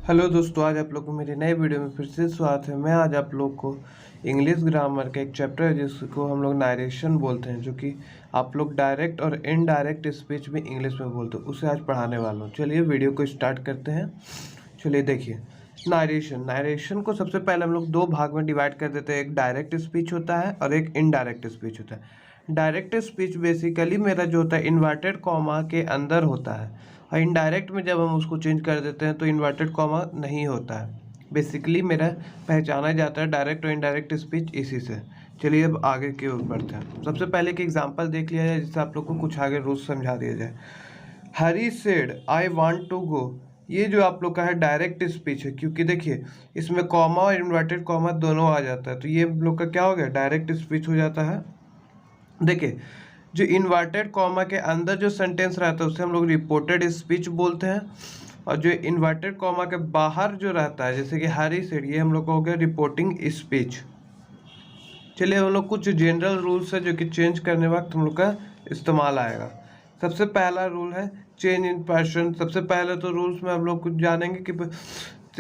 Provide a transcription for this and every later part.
Hello दोस्तों, आज आप लोग को मेरी नई वीडियो में फिर से स्वागत है। मैं आज आप लोग को इंग्लिश ग्रामर का एक चैप्टर है जिसको हम लोग नारेशन बोलते हैं, जो कि आप लोग डायरेक्ट और इनडायरेक्ट स्पीच भी इंग्लिश में बोलते हैं, उसे आज पढ़ाने वाला हूँ। चलिए वीडियो को स्टार्ट करते हैं। चलिए देखिए, नारेशन को सबसे पहले हम लोग दो भाग में डिवाइड कर देते हैं। एक डायरेक्ट स्पीच होता है और एक इनडायरेक्ट स्पीच होता है। डायरेक्ट स्पीच बेसिकली मेरा जो होता है इन्वर्टेड कॉमा के अंदर होता है, और इनडायरेक्ट में जब हम उसको चेंज कर देते हैं तो इन्वर्टेड कॉमा नहीं होता है। बेसिकली मेरा पहचाना जाता है डायरेक्ट और इनडायरेक्ट स्पीच इसी से। चलिए अब आगे की ओर बढ़ते हैं। सबसे पहले एक एग्जांपल देख लिया जाए जिससे आप लोग को कुछ आगे रूल्स समझा दिया जाए। Hari said I want to go, ये जो आप लोग का है डायरेक्ट स्पीच है, क्योंकि देखिए इसमें कॉमा और इन्वर्टेड कॉमा दोनों आ जाता है, तो ये हम लोग का क्या हो गया, डायरेक्ट स्पीच हो जाता है। देखिए, जो इन्वर्टेड कॉमा के अंदर जो सेंटेंस रहता है उसे हम लोग रिपोर्टेड स्पीच बोलते हैं, और जो इन्वर्टेड कॉमा के बाहर जो रहता है जैसे कि हरी सेड, ये हम लोग का हो गया रिपोर्टिंग स्पीच। चलिए हम लोग कुछ जनरल रूल्स है जो कि चेंज करने वक्त हम लोग का इस्तेमाल आएगा। सबसे पहला रूल है चेंज इन पर्सन। सबसे पहले तो रूल्स में हम लोग कुछ जानेंगे कि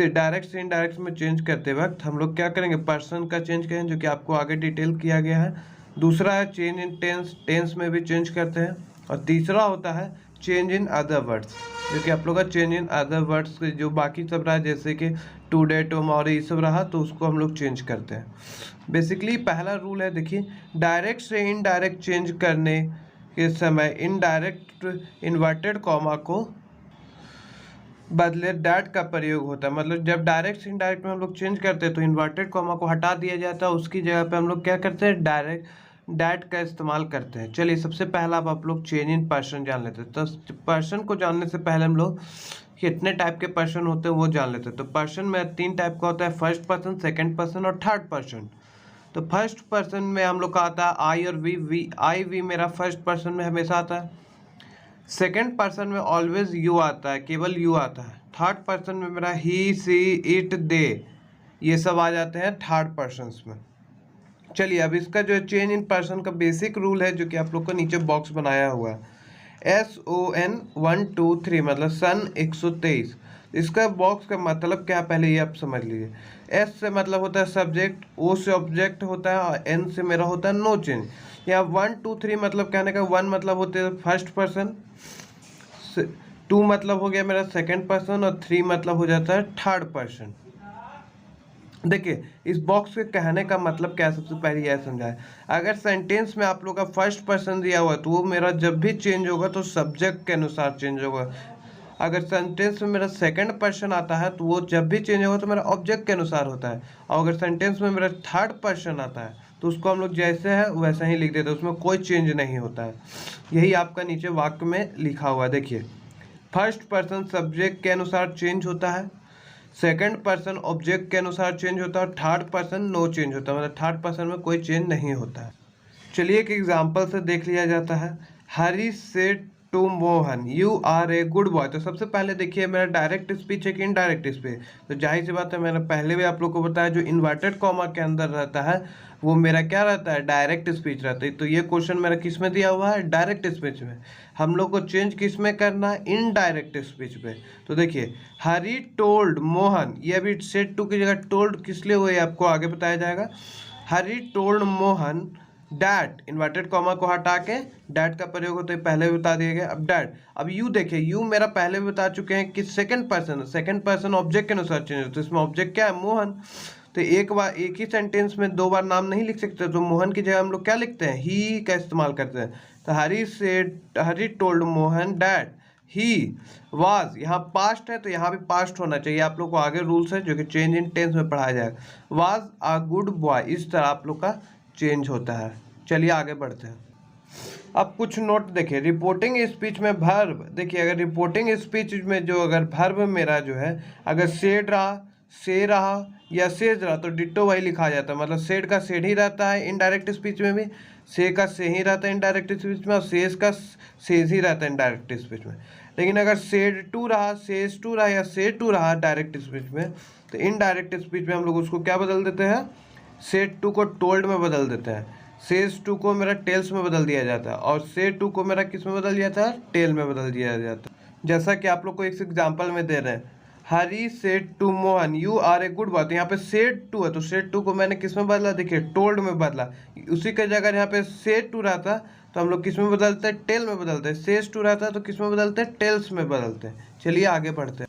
डायरेक्ट से इनडायरेक्ट में चेंज करते वक्त हम लोग क्या करेंगे, पर्सन का चेंज करेंगे, जो कि आपको आगे डिटेल किया गया है। दूसरा है चेंज इन टेंस, टेंस में भी चेंज करते हैं। और तीसरा होता है चेंज इन अदर वर्ड्स, जो कि आप लोग का चेंज इन अदर वर्ड्स जो बाकी सब रहा जैसे कि टुडे टुमारो ये सब रहा, तो उसको हम लोग चेंज करते हैं। बेसिकली पहला रूल है, देखिए डायरेक्ट से इनडायरेक्ट चेंज करने के समय इनडायरेक्ट इन्वर्टेड कॉमा को बदले डैट का प्रयोग होता है। मतलब जब डायरेक्ट से इनडायरेक्ट में हम लोग चेंज करते हैं तो इन्वर्टेड कॉमा को हटा दिया जाता है, उसकी जगह पे हम लोग क्या करते हैं, डायरेक्ट डैट का इस्तेमाल करते हैं। चलिए सबसे पहला अब आप लोग चेंज इन पर्सन जान लेते हैं। तो पर्सन को जानने से पहले हम लोग कितने टाइप के पर्सन होते हैं वो जान लेते हैं। तो पर्सन में तीन टाइप का होता है, फर्स्ट पर्सन, सेकेंड पर्सन और थर्ड पर्सन। तो फर्स्ट पर्सन में हम लोग का आता है आई और वी। आई वी मेरा फर्स्ट पर्सन में हमेशा आता है। सेकेंड पर्सन में ऑलवेज यू आता है, केवल यू आता है। थर्ड पर्सन में मेरा ही, सी, इट, दे, ये सब आ जाते हैं थर्ड पर्सन में। चलिए अब इसका जो चेंज इन पर्सन का बेसिक रूल है, जो कि आप लोग को नीचे बॉक्स बनाया हुआ है, SON 1 2 3 मतलब सन 123। इसका बॉक्स का मतलब क्या है पहले ये आप समझ लीजिए। S से मतलब होता है सब्जेक्ट, O से ऑब्जेक्ट होता है, और N से मेरा होता है नो चेंज। यहाँ 1 2 3 मतलब कहने का 1 मतलब होते हैं फर्स्ट पर्सन, 2 मतलब हो गया मेरा सेकेंड पर्सन, और 3 मतलब हो जाता है थर्ड पर्सन। देखिए इस बॉक्स के कहने का मतलब क्या है, सबसे पहले यह समझाए। अगर सेंटेंस में आप लोग का फर्स्ट पर्सन दिया हुआ है तो वो मेरा जब भी चेंज होगा तो सब्जेक्ट के अनुसार चेंज होगा। अगर सेंटेंस में मेरा सेकंड पर्सन आता है तो वो जब भी चेंज होगा तो मेरा ऑब्जेक्ट के अनुसार होता है। और अगर सेंटेंस में मेरा थर्ड पर्सन आता है तो उसको हम लोग जैसे है वैसा ही लिख देते हैं, उसमें कोई चेंज नहीं होता है। यही आपका नीचे वाक्य में लिखा हुआ है। देखिए फर्स्ट पर्सन सब्जेक्ट के अनुसार चेंज होता है, सेकंड पर्सन ऑब्जेक्ट के अनुसार चेंज होता है, और थर्ड पर्सन नो चेंज होता है, मतलब थर्ड पर्सन में कोई चेंज नहीं होता है। चलिए एक एग्जांपल से देख लिया जाता है। Hari said to Mohan you are a good boy. तो सबसे पहले देखिए मेरा डायरेक्ट स्पीच है कि इनडायरेक्ट स्पीच। तो जाहिर सी बात है, मैंने पहले भी आप लोग को बताया जो इन्वर्टेड कॉमा के अंदर रहता है वो मेरा क्या रहता है, डायरेक्ट स्पीच रहता है। तो ये क्वेश्चन मेरा किस में दिया हुआ है, डायरेक्ट स्पीच में। हम लोग को चेंज किस में करना है, इनडायरेक्ट स्पीच पे। तो देखिए हरी टोल्ड मोहन, ये अभी सेड टू की जगह टोल्ड किस लिए हुए आपको आगे बताया जाएगा। Hari told Mohan that, inverted comma को हटा के डैट का प्रयोग होता है, पहले भी बता दिया गया। अब डैट, अब यू देखिए, यू मेरा पहले भी बता चुके हैं कि सेकंड पर्सन ऑब्जेक्ट के अनुसार चेंज होता है, इसमें ऑब्जेक्ट क्या है, मोहन। तो एक बार एक ही सेंटेंस में दो बार नाम नहीं लिख सकते, तो मोहन की जगह हम लोग क्या लिखते हैं, ही का इस्तेमाल करते हैं। तो Hari told Mohan that he was, यहाँ पास्ट है तो यहाँ भी पास्ट होना चाहिए। आप लोग को आगे रूल्स है जो कि चेंज इन टेंस में पढ़ाया जाएगा। वाज अ गुड बॉय, इस तरह आप लोग का चेंज होता है। चलिए आगे बढ़ते हैं। अब कुछ नोट देखिए, रिपोर्टिंग स्पीच में वर्ब। देखिए अगर रिपोर्टिंग स्पीच में जो अगर वर्ब मेरा जो है अगर सेड रहा, से रहा या सेज रहा तो डिट्टो वही लिखा जाता है। मतलब सेड का सेड ही रहता है इनडायरेक्ट स्पीच में भी, से का से ही रहता है इनडायरेक्ट स्पीच में, और सेज का सेज ही रहता है इनडायरेक्ट स्पीच में। लेकिन अगर सेड टू रहा, सेज टू रहा या से टू रहा डायरेक्ट स्पीच में, तो इनडायरेक्ट स्पीच में हम लोग उसको क्या बदल देते हैं, सेड टू को टोल्ड में बदल देते हैं, सेज टू को मेरा टेल्स में बदल दिया जाता है, और से टू को मेरा किस में बदल दिया जाता है, टेल में बदल दिया जाता है। जैसा कि आप लोग को एक एग्जांपल में दे रहे हैं, Hari said to Mohan you are a good boy. तो यहाँ पे सेड टू है, तो सेड टू को मैंने किस में बदला, देखिए टोल्ड में बदला। उसी के जगह यहाँ पे सेड टू रहता तो हम लोग किस में बदलते हैं, टेल में बदलते हैं। सेज टू रहता है तो किस में बदलते हैं, टेल्स में बदलते हैं। चलिए आगे बढ़ते हैं।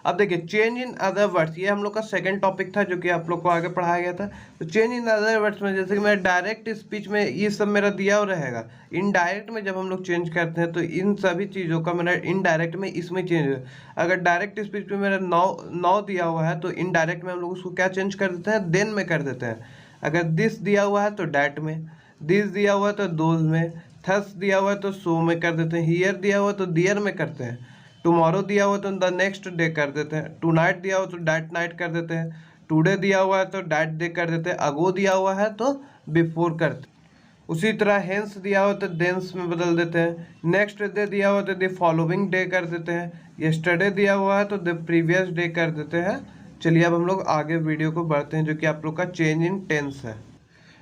अब देखिए चेंज इन अदर वर्ड्स, ये हम लोग का सेकंड टॉपिक था जो कि आप लोग को आगे पढ़ाया गया था। तो चेंज इन अदर वर्ड्स में जैसे कि मेरा डायरेक्ट स्पीच में ये सब मेरा दिया हुआ रहेगा, इनडायरेक्ट में जब हम लोग चेंज करते हैं तो इन सभी चीज़ों का मेरा इनडायरेक्ट में इसमें चेंज है। अगर डायरेक्ट स्पीच में मेरा नौ दिया हुआ है तो इनडायरेक्ट में हम लोग उसको क्या चेंज कर देते हैं, देन में कर देते हैं। अगर दिस दिया हुआ है तो डैट में, दिस दिया हुआ है तो दोज में, थस दिया हुआ है तो सो में कर देते हैं, हियर दिया हुआ है तो दियर में करते हैं, टुमारो दिया हुआ तो द नेक्स्ट डे कर देते हैं, टू नाइट दिया हुआ तो डैट नाइट कर देते हैं, टुडे दिया हुआ है तो डैट डे कर देते हैं, अगो दिया हुआ है तो बिफोर करते हैं। उसी तरह हेंस दिया हुआ तो देंस में बदल देते हैं, नेक्स्ट डे दिया हुआ तो द फॉलोइंग डे कर देते हैं, यस्टरडे दिया हुआ है तो द प्रीवियस डे कर देते हैं। चलिए अब हम लोग आगे वीडियो को बढ़ते हैं जो कि आप लोग का चेंज इन टेंस है।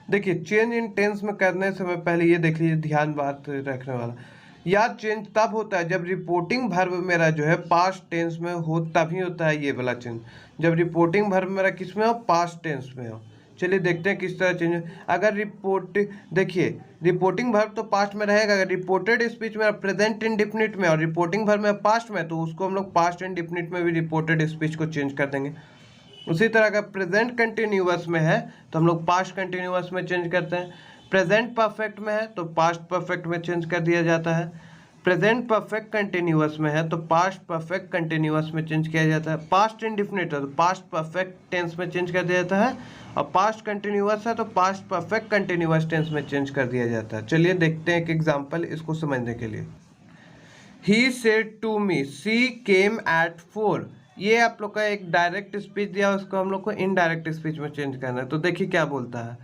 देखिए चेंज इन टेंस में करने से पहले ये देख लीजिए, ध्यान बात रखने वाला, याद चेंज तब होता है जब रिपोर्टिंग वर्ब मेरा जो है पास्ट टेंस में हो, तभी होता है ये वाला चेंज, जब रिपोर्टिंग वर्ब मेरा किस में हो, पास्ट टेंस में हो। चलिए देखते हैं किस तरह चेंज। अगर देखिए रिपोर्टिंग वर्ब तो पास्ट में रहेगा, अगर रिपोर्टेड स्पीच में प्रेजेंट इंडेफिनिट में और रिपोर्टिंग वर्ब में पास्ट में, तो उसको हम लोग पास्ट इंडेफिनिट में भी रिपोर्टेड स्पीच को चेंज कर देंगे। उसी तरह अगर प्रेजेंट कंटिन्यूअस में है तो हम लोग पास्ट कंटिन्यूअस में चेंज करते हैं, प्रेजेंट परफेक्ट में है तो पास्ट परफेक्ट में चेंज कर दिया जाता है, प्रेजेंट परफेक्ट कंटिन्यूअस में है तो पास्ट परफेक्ट कंटिन्यूअस में चेंज किया जाता है, पास्ट इंडिफिनिट है तो पास्ट परफेक्ट टेंस में चेंज कर दिया जाता है, और पास्ट कंटिन्यूअस है तो पास्ट परफेक्ट कंटिन्यूअस टेंस में चेंज कर दिया जाता है। चलिए देखते हैं एक एग्जाम्पल इसको समझने के लिए। He said to me she came at 4, ये आप लोग का एक डायरेक्ट स्पीच दिया, उसको हम लोग को इनडायरेक्ट स्पीच में चेंज करना है। तो देखिए क्या बोलता है,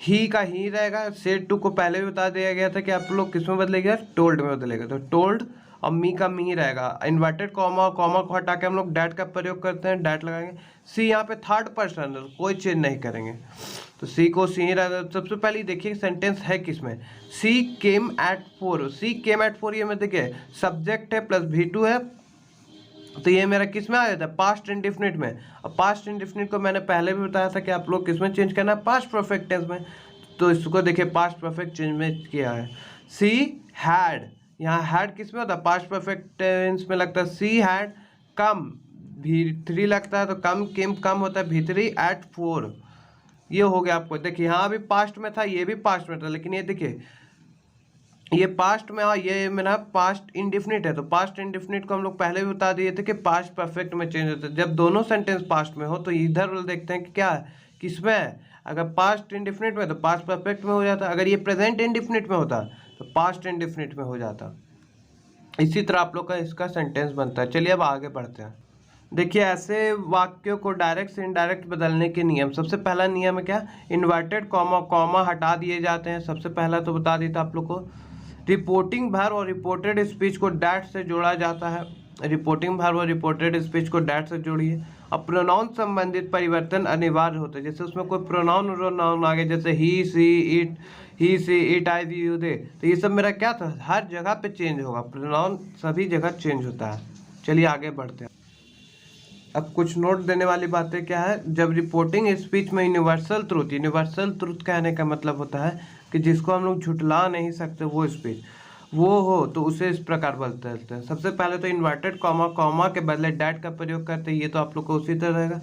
ही का ही रहेगा, सेड टू को पहले भी बता दिया गया था कि आप लोग किस में बदलेगा, टोल्ड में बदलेगा, तो टोल्ड, और मी का मी रहेगा। इन्वर्टेड कॉमा, कॉमा को हटा के हम लोग डैट का प्रयोग करते हैं, डैट लगाएंगे। सी यहाँ पे थर्ड पर्सन है, कोई चेंज नहीं करेंगे, तो सी को सी ही रहेगा। सबसे पहले देखिए सेंटेंस है किसमें, सी came at 4, C came at 4, ये में देखिए सब्जेक्ट है प्लस V2 है, तो ये मेरा किस में आ जाता है, पास्ट इंडेफिनिट में। और पास्ट इंडेफिनिट को मैंने पहले भी बताया था कि आप लोग किस में चेंज करना है, पास्ट परफेक्ट टेंस में। तो इसको देखिए पास्ट परफेक्ट चेंज में किया है। सी हैड, यहाँ हैड किस में होता है, पास्ट परफेक्ट टेंस में लगता है। सी हैड कम, V3 लगता है तो कम, केम कम होता है, V3 एट 4, ये हो गया आपको। देखिए यहाँ भी पास्ट में था, ये भी पास्ट में था, लेकिन ये देखिए ये पास्ट में और ये मेरा पास्ट इंडेफिनिट है, तो पास्ट इंडेफिनिट को हम लोग पहले भी बता दिए थे कि पास्ट परफेक्ट में चेंज होता है। जब दोनों सेंटेंस पास्ट में हो तो इधर वाले देखते हैं कि क्या है, किसमें है। अगर पास्ट इंडेफिनिट में तो पास्ट परफेक्ट में हो जाता, अगर ये प्रेजेंट इंडेफिनिट में होता तो पास्ट इंडेफिनिट में हो जाता। इसी तरह आप लोग का इसका सेंटेंस बनता है। चलिए अब आगे बढ़ते हैं। देखिए ऐसे वाक्यों को डायरेक्ट से इनडायरेक्ट बदलने के नियम, सबसे पहला नियम है क्या, इन्वर्टेड कॉमा, कॉमा हटा दिए जाते हैं। सबसे पहला तो बता देता आप लोग को। रिपोर्टिंग वर्ब और रिपोर्टेड स्पीच को डैट से जोड़ा जाता है, रिपोर्टिंग वर्ब और रिपोर्टेड स्पीच को डैट से जोड़िए। अब प्रोनाउन संबंधित परिवर्तन अनिवार्य होते हैं, जैसे उसमें कोई प्रोनाउन आगे, जैसे he she it I we you they, तो ये सब मेरा क्या था, हर जगह पे चेंज होगा, प्रोनाउन सभी जगह चेंज होता है। चलिए आगे बढ़ते हैं। अब कुछ नोट देने वाली बातें क्या है, जब रिपोर्टिंग स्पीच में यूनिवर्सल ट्रूथ कहने का मतलब होता है कि जिसको हम लोग झुटला नहीं सकते, वो स्पीच वो हो तो उसे इस प्रकार बोलते हैं। सबसे पहले तो इन्वर्टेड कॉमा, कॉमा के बदले डैट का प्रयोग करते हैं, ये तो आप लोग को उसी तरह रहेगा।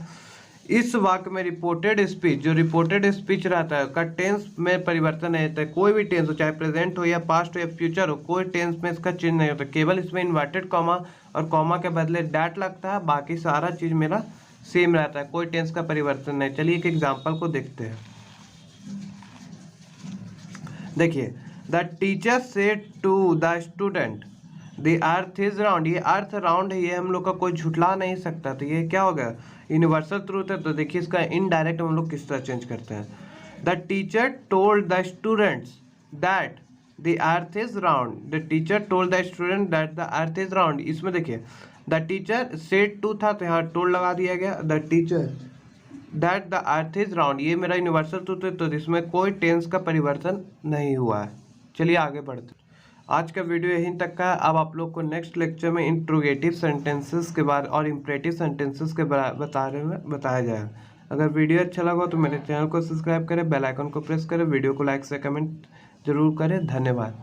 इस वाक्य में रिपोर्टेड स्पीच, जो रिपोर्टेड स्पीच रहता है का टेंस में परिवर्तन नहीं होता है, कोई भी टेंस हो, चाहे प्रेजेंट हो या पास्ट हो या फ्यूचर हो, कोई टेंस में इसका चेंज नहीं होता, केवल इसमें इन्वर्टेड कॉमा और कॉमा के बदले डैट लगता है, बाकी सारा चीज मेरा सेम रहता है, कोई टेंस का परिवर्तन नहीं। चलिए एक एग्जाम्पल को देखते हैं। देखिए the teacher said to the student the earth is round, ये अर्थ राउंड है, ये हम लोग का कोई झुटला नहीं सकता, तो ये क्या हो गया, यूनिवर्सल ट्रूथ है। तो देखिए इसका इनडायरेक्ट हम लोग किस तरह चेंज करते हैं, the teacher told the students that the earth is round, the teacher told the student that the earth is round. इसमें देखिए द टीचर सेड टू था तो यहाँ टोल्ड लगा दिया गया, the teacher that the earth is round, ये मेरा यूनिवर्सल ट्रूथ है, तो इसमें कोई टेंस का परिवर्तन नहीं हुआ है। चलिए आगे बढ़ते हैं। आज का वीडियो यहीं तक का है। अब आप लोग को नेक्स्ट लेक्चर में इंट्रोगेटिव सेंटेंसेस के बारे और इम्परेटिव सेंटेंसेस के बताया जाएगा। अगर वीडियो अच्छा लगा तो मेरे चैनल को सब्सक्राइब करें, बेल आइकन को प्रेस करें, वीडियो को लाइक से कमेंट जरूर करें। धन्यवाद।